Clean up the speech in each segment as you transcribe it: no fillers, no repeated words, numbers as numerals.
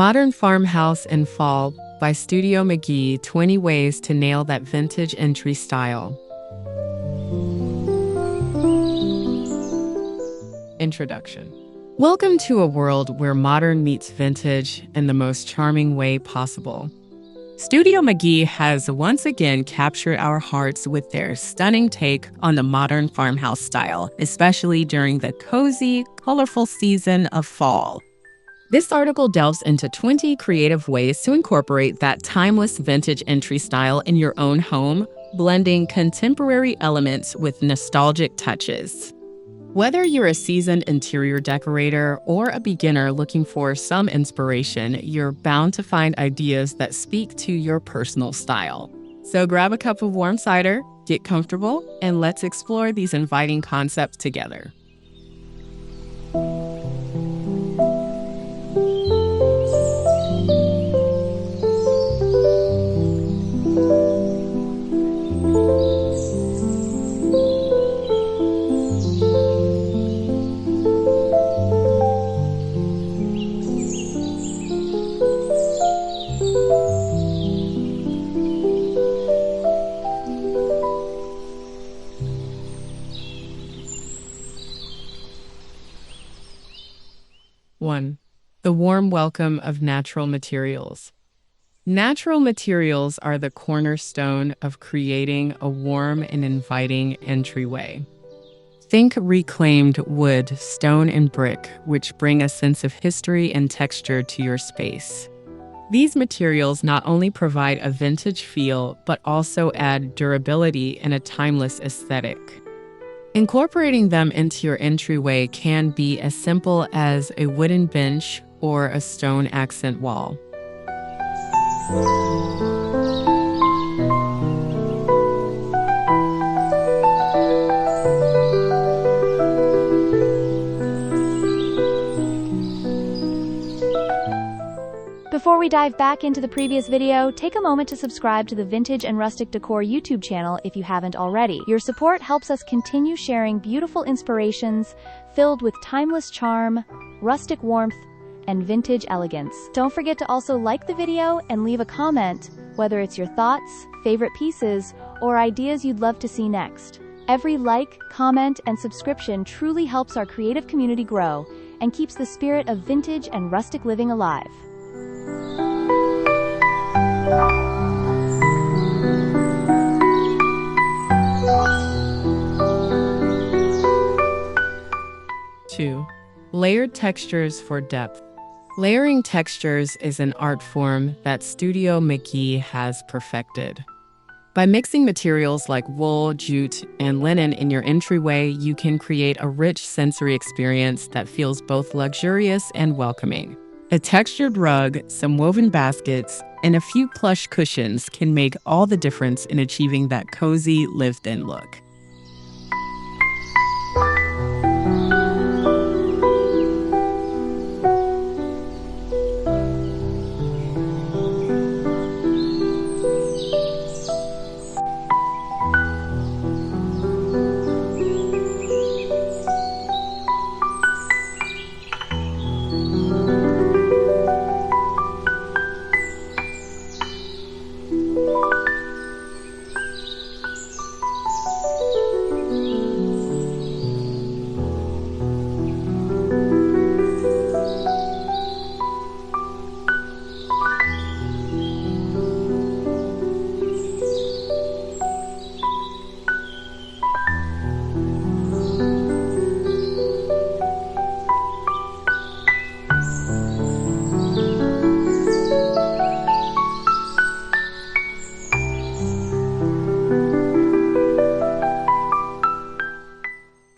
Modern Farmhouse in Fall by Studio McGee, 20 Ways to Nail That Vintage Entry Style. Introduction. Welcome to a world where modern meets vintage in the most charming way possible. Studio McGee has once again captured our hearts with their stunning take on the modern farmhouse style, especially during the cozy, colorful season of fall. This article delves into 20 creative ways to incorporate that timeless vintage entry style in your own home, blending contemporary elements with nostalgic touches. Whether you're a seasoned interior decorator or a beginner looking for some inspiration, you're bound to find ideas that speak to your personal style. So grab a cup of warm cider, get comfortable, and let's explore these inviting concepts together. One, the warm welcome of natural materials. Natural materials are the cornerstone of creating a warm and inviting entryway. Think reclaimed wood, stone, and brick, which bring a sense of history and texture to your space. These materials not only provide a vintage feel, but also add durability and a timeless aesthetic. Incorporating them into your entryway can be as simple as a wooden bench or a stone accent wall. Before we dive back into the previous video, take a moment to subscribe to the Vintage and Rustic Decor YouTube channel if you haven't already. Your support helps us continue sharing beautiful inspirations filled with timeless charm, rustic warmth, and vintage elegance. Don't forget to also like the video and leave a comment, whether it's your thoughts, favorite pieces, or ideas you'd love to see next. Every like, comment, and subscription truly helps our creative community grow and keeps the spirit of vintage and rustic living alive. Two, layered textures for depth. Layering textures is an art form that Studio McGee has perfected. By mixing materials like wool, jute, and linen in your entryway, you can create a rich sensory experience that feels both luxurious and welcoming. A textured rug, some woven baskets, and a few plush cushions can make all the difference in achieving that cozy, lived-in look.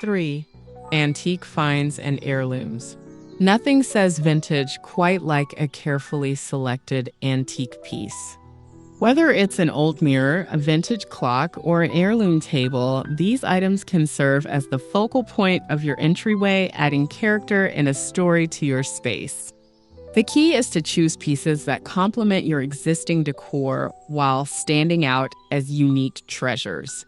Three, antique finds and heirlooms. Nothing says vintage quite like a carefully selected antique piece. Whether it's an old mirror, a vintage clock, or an heirloom table, these items can serve as the focal point of your entryway, adding character and a story to your space. The key is to choose pieces that complement your existing decor while standing out as unique treasures.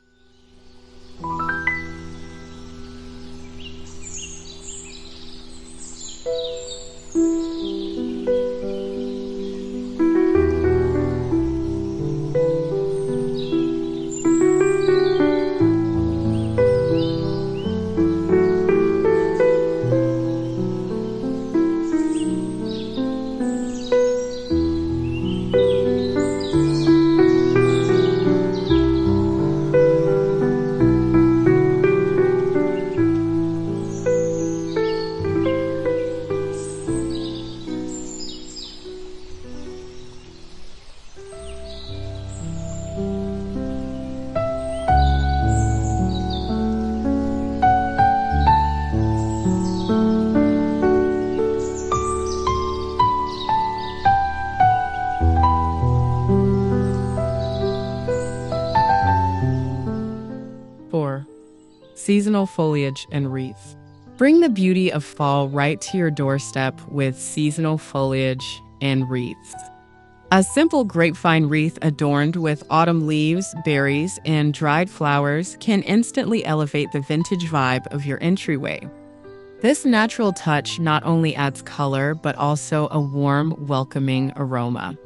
seasonal foliage and wreaths. Bring the beauty of fall right to your doorstep with seasonal foliage and wreaths. A simple grapevine wreath adorned with autumn leaves, berries, and dried flowers can instantly elevate the vintage vibe of your entryway. This natural touch not only adds color, but also a warm, welcoming aroma.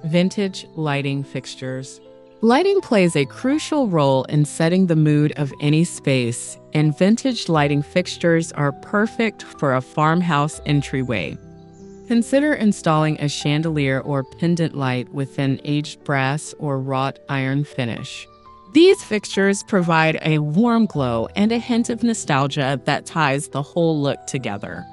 Vintage lighting fixtures. Lighting plays a crucial role in setting the mood of any space, and vintage lighting fixtures are perfect for a farmhouse entryway. Consider installing a chandelier or pendant light with an aged brass or wrought iron finish. These fixtures provide a warm glow and a hint of nostalgia that ties the whole look together.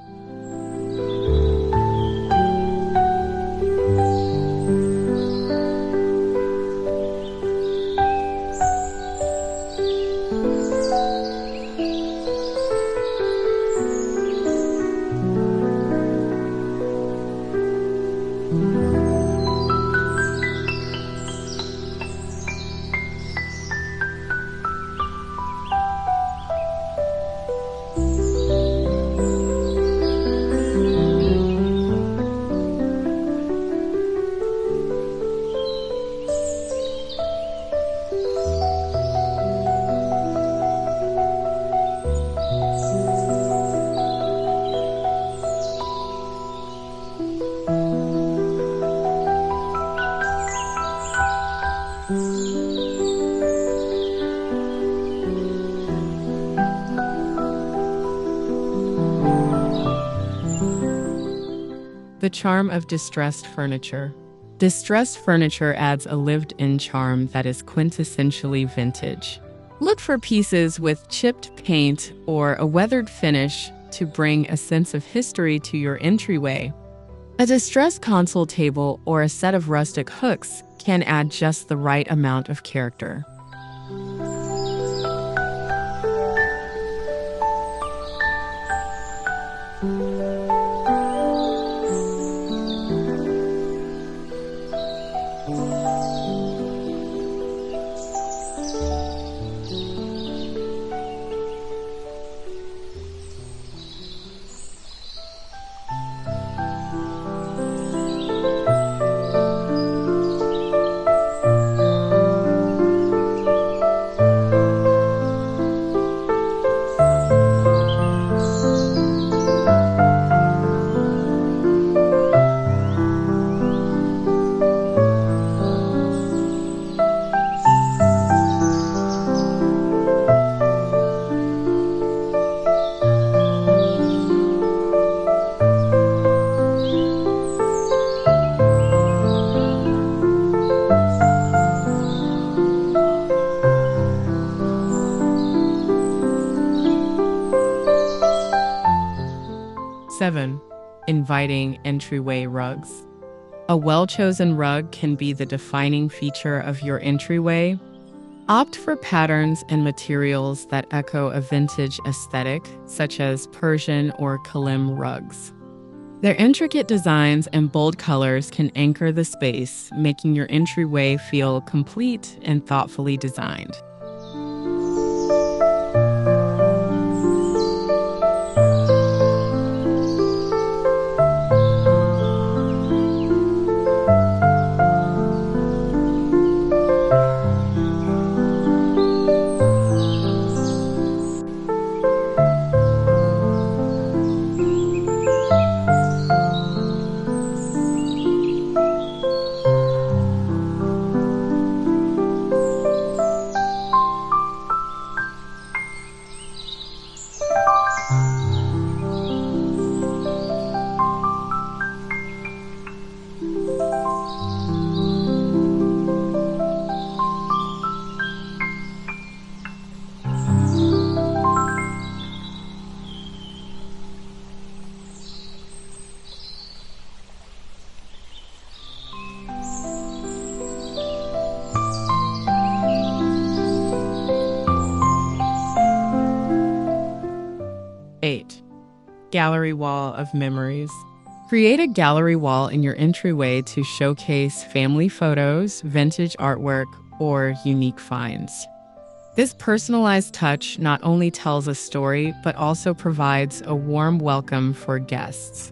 The charm of distressed furniture. Distressed furniture adds a lived-in charm that is quintessentially vintage. Look for pieces with chipped paint or a weathered finish to bring a sense of history to your entryway. A distressed console table or a set of rustic hooks can add just the right amount of character. Inviting entryway rugs. A well-chosen rug can be the defining feature of your entryway. Opt for patterns and materials that echo a vintage aesthetic, such as Persian or Kalim rugs. Their intricate designs and bold colors can anchor the space, making your entryway feel complete and thoughtfully designed. Gallery wall of memories. Create a gallery wall in your entryway to showcase family photos, vintage artwork, or unique finds. This personalized touch not only tells a story, but also provides a warm welcome for guests.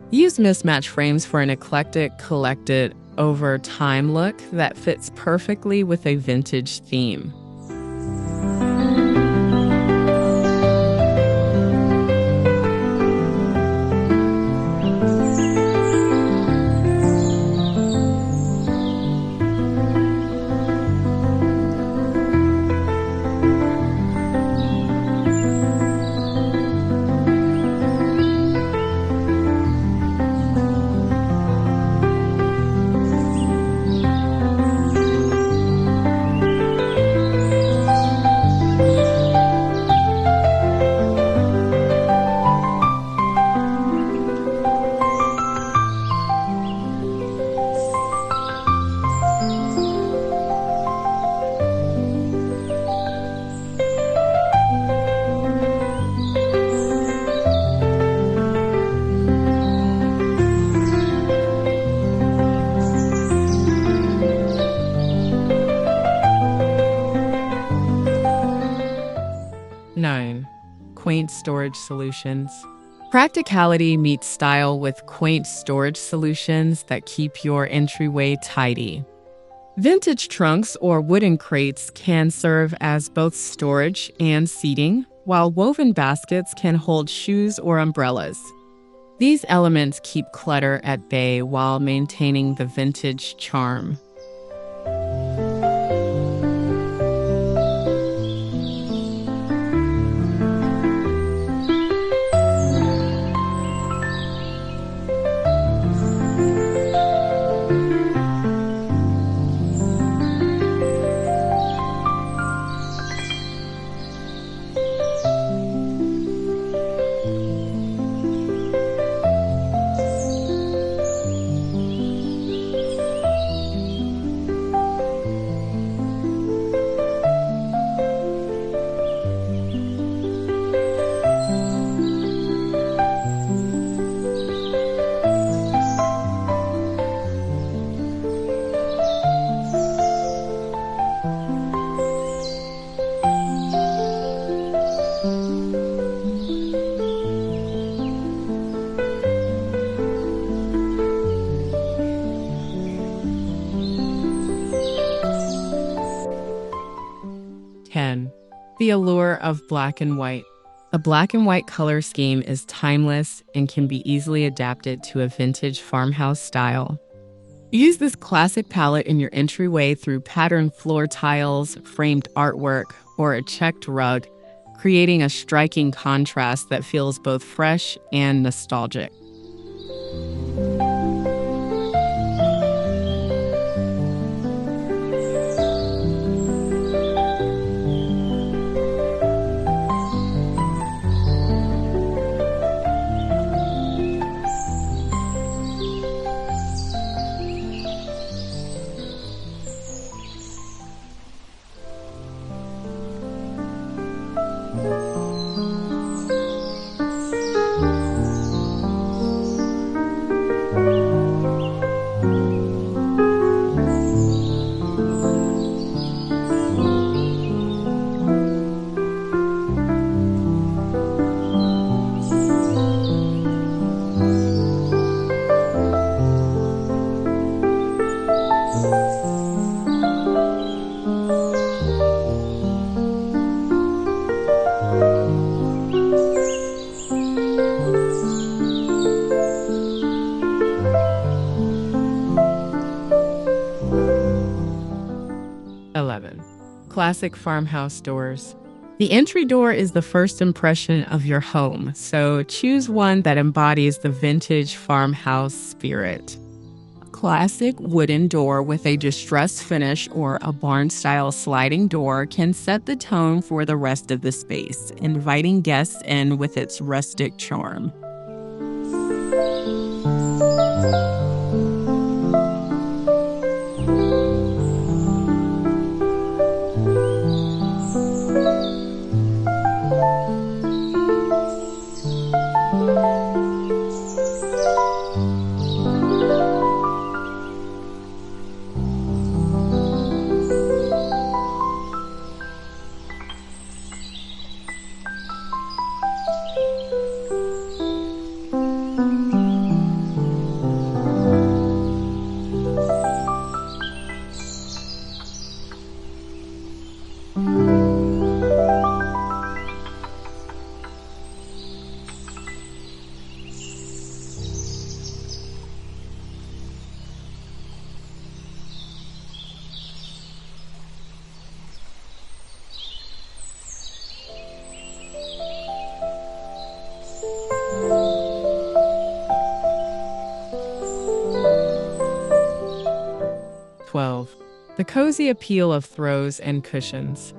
Use mismatch frames for an eclectic, collected over time look that fits perfectly with a vintage theme. Quaint storage solutions. Practicality meets style with quaint storage solutions that keep your entryway tidy. Vintage trunks or wooden crates can serve as both storage and seating, while woven baskets can hold shoes or umbrellas. These elements keep clutter at bay while maintaining the vintage charm. The allure of black and white. A black and white color scheme is timeless and can be easily adapted to a vintage farmhouse style. Use this classic palette in your entryway through patterned floor tiles, framed artwork, or a checked rug, creating a striking contrast that feels both fresh and nostalgic. Classic farmhouse doors. The entry door is the first impression of your home, so choose one that embodies the vintage farmhouse spirit. A classic wooden door with a distressed finish or a barn-style sliding door can set the tone for the rest of the space, inviting guests in with its rustic charm. The cozy appeal of throws and cushions.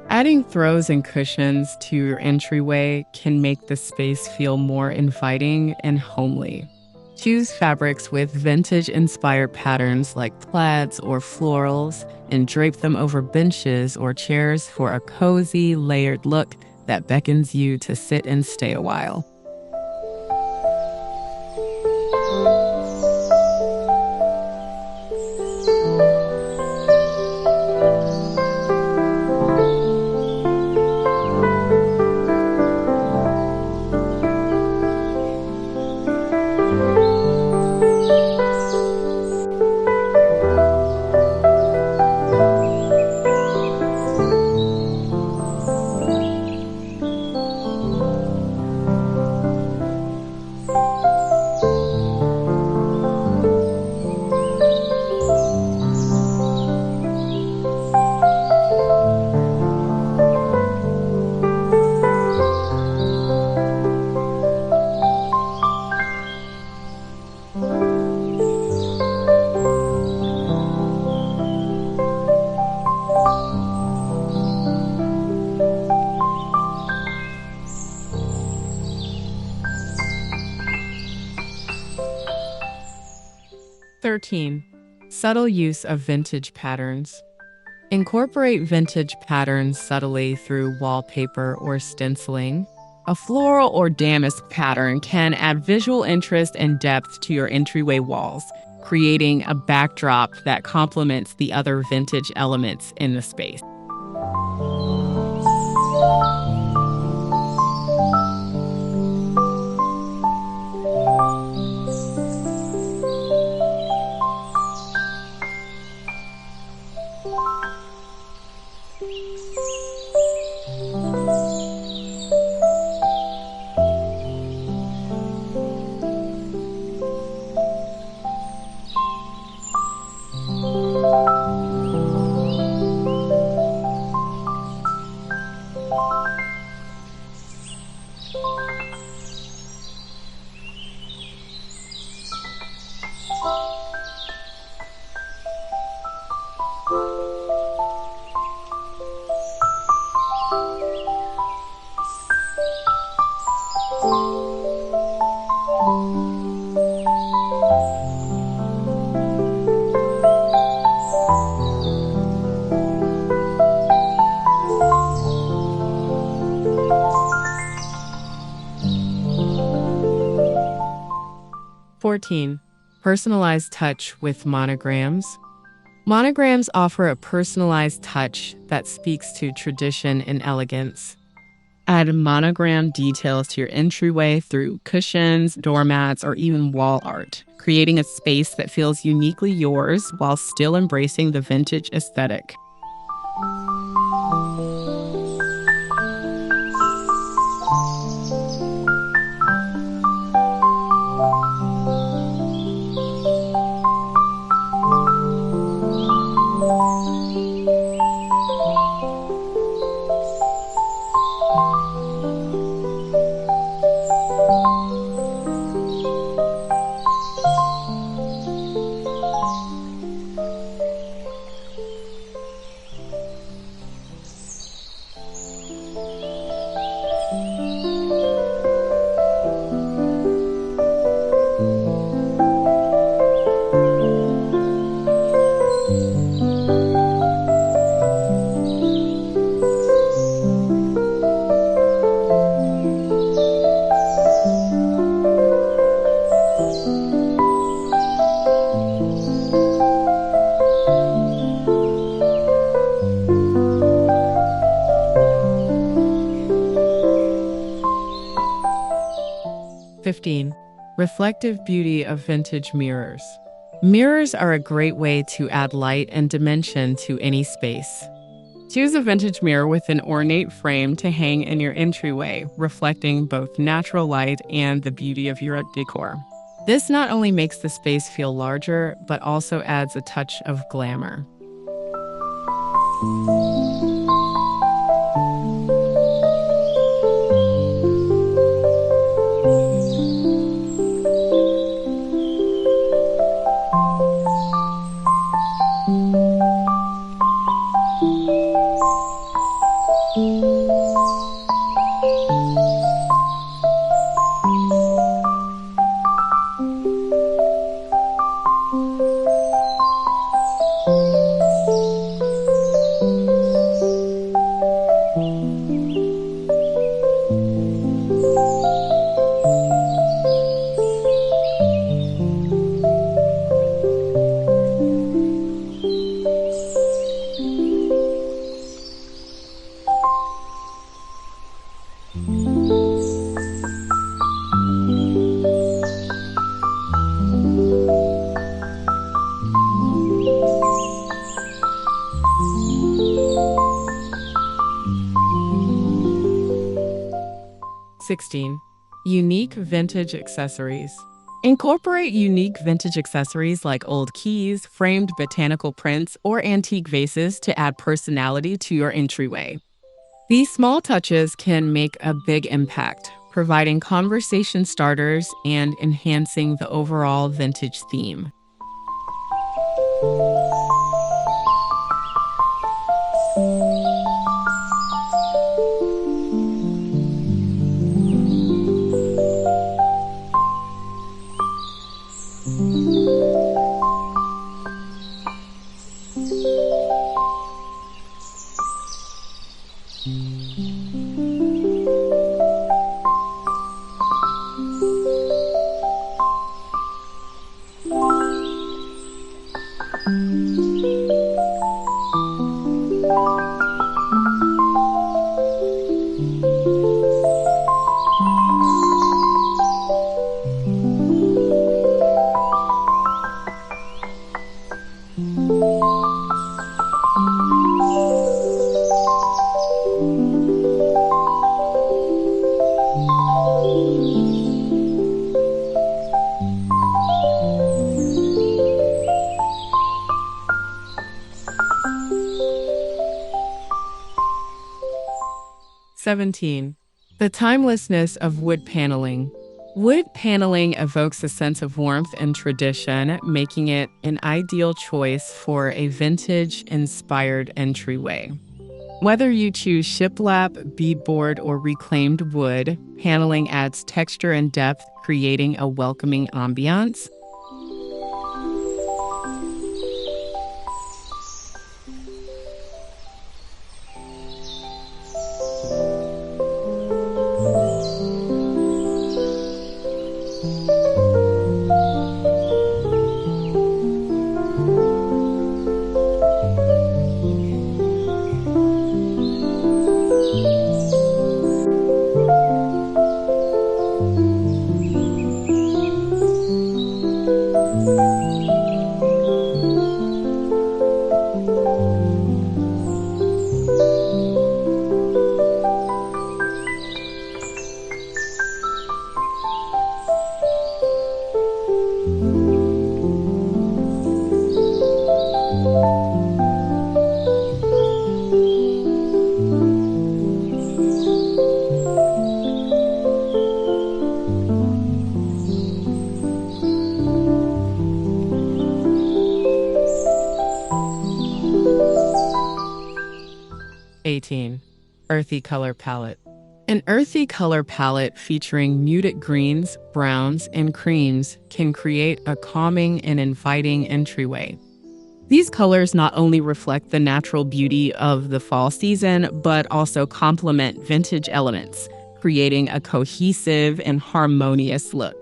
Adding throws and cushions to your entryway can make the space feel more inviting and homely. Choose fabrics with vintage-inspired patterns like plaids or florals and drape them over benches or chairs for a cozy, layered look that beckons you to sit and stay a while. Subtle use of vintage patterns. Incorporate vintage patterns subtly through wallpaper or stenciling. A floral or damask pattern can add visual interest and depth to your entryway walls, creating a backdrop that complements the other vintage elements in the space. Personalized touch with monograms. Monograms offer a personalized touch that speaks to tradition and elegance. Add monogram details to your entryway through cushions, doormats, or even wall art, creating a space that feels uniquely yours while still embracing the vintage aesthetic. Reflective beauty of vintage mirrors. Mirrors are a great way to add light and dimension to any space. Choose a vintage mirror with an ornate frame to hang in your entryway, reflecting both natural light and the beauty of your decor. This not only makes the space feel larger, but also adds a touch of glamour. 16. Unique vintage accessories. Incorporate unique vintage accessories like old keys, framed botanical prints, or antique vases to add personality to your entryway. These small touches can make a big impact, providing conversation starters and enhancing the overall vintage theme. 17. The timelessness of wood paneling. Wood paneling evokes a sense of warmth and tradition, making it an ideal choice for a vintage-inspired entryway. Whether you choose shiplap, beadboard, or reclaimed wood, paneling adds texture and depth, creating a welcoming ambiance. 18. Earthy color palette. An earthy color palette featuring muted greens, browns, and creams can create a calming and inviting entryway. These colors not only reflect the natural beauty of the fall season, but also complement vintage elements, creating a cohesive and harmonious look.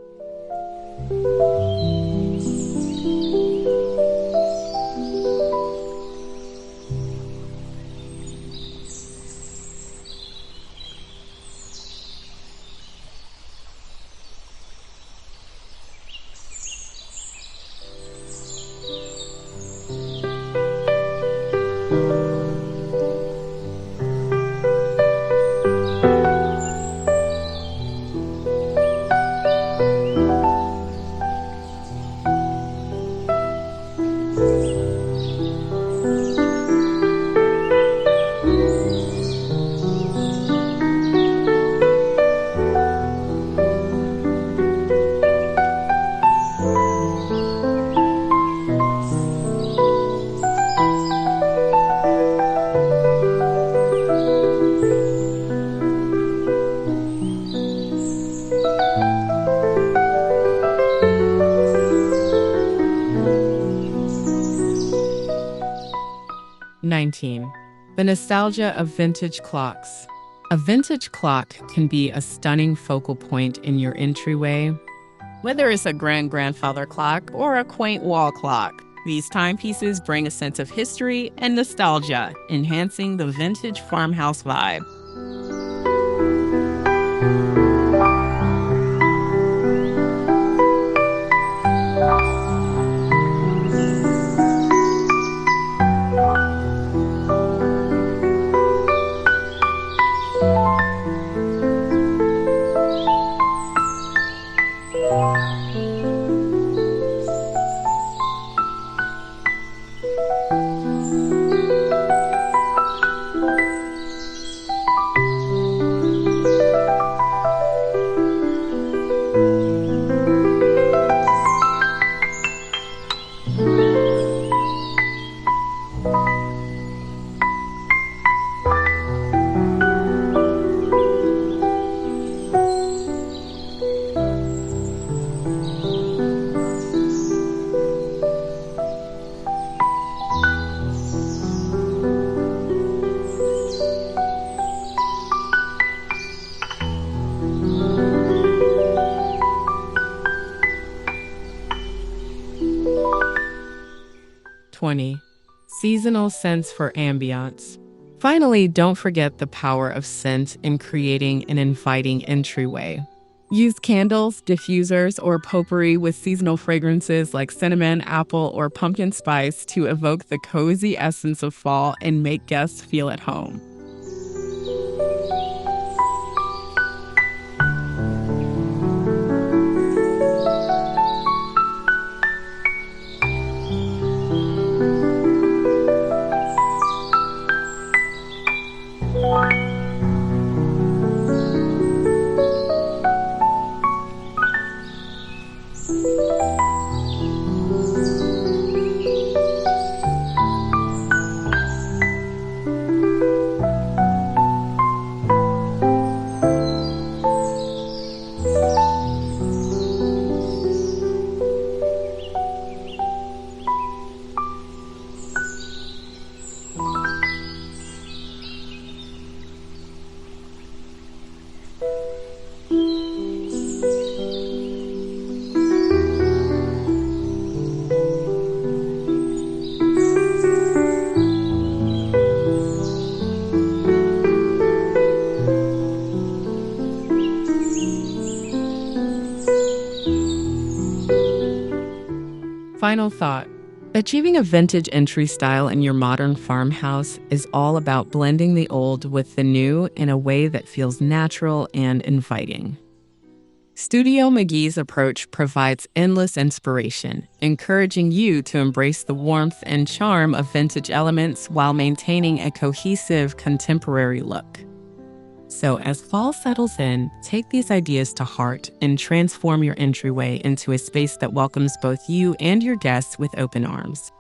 19. The nostalgia of vintage clocks. A vintage clock can be a stunning focal point in your entryway. Whether it's a grandfather clock or a quaint wall clock, these timepieces bring a sense of history and nostalgia, enhancing the vintage farmhouse vibe. Seasonal scents for ambiance. Finally, don't forget the power of scent in creating an inviting entryway. Use candles, diffusers, or potpourri with seasonal fragrances like cinnamon, apple, or pumpkin spice to evoke the cozy essence of fall and make guests feel at home. Final thought. Achieving a vintage entry style in your modern farmhouse is all about blending the old with the new in a way that feels natural and inviting. Studio McGee's approach provides endless inspiration, encouraging you to embrace the warmth and charm of vintage elements while maintaining a cohesive contemporary look. So as fall settles in, take these ideas to heart and transform your entryway into a space that welcomes both you and your guests with open arms.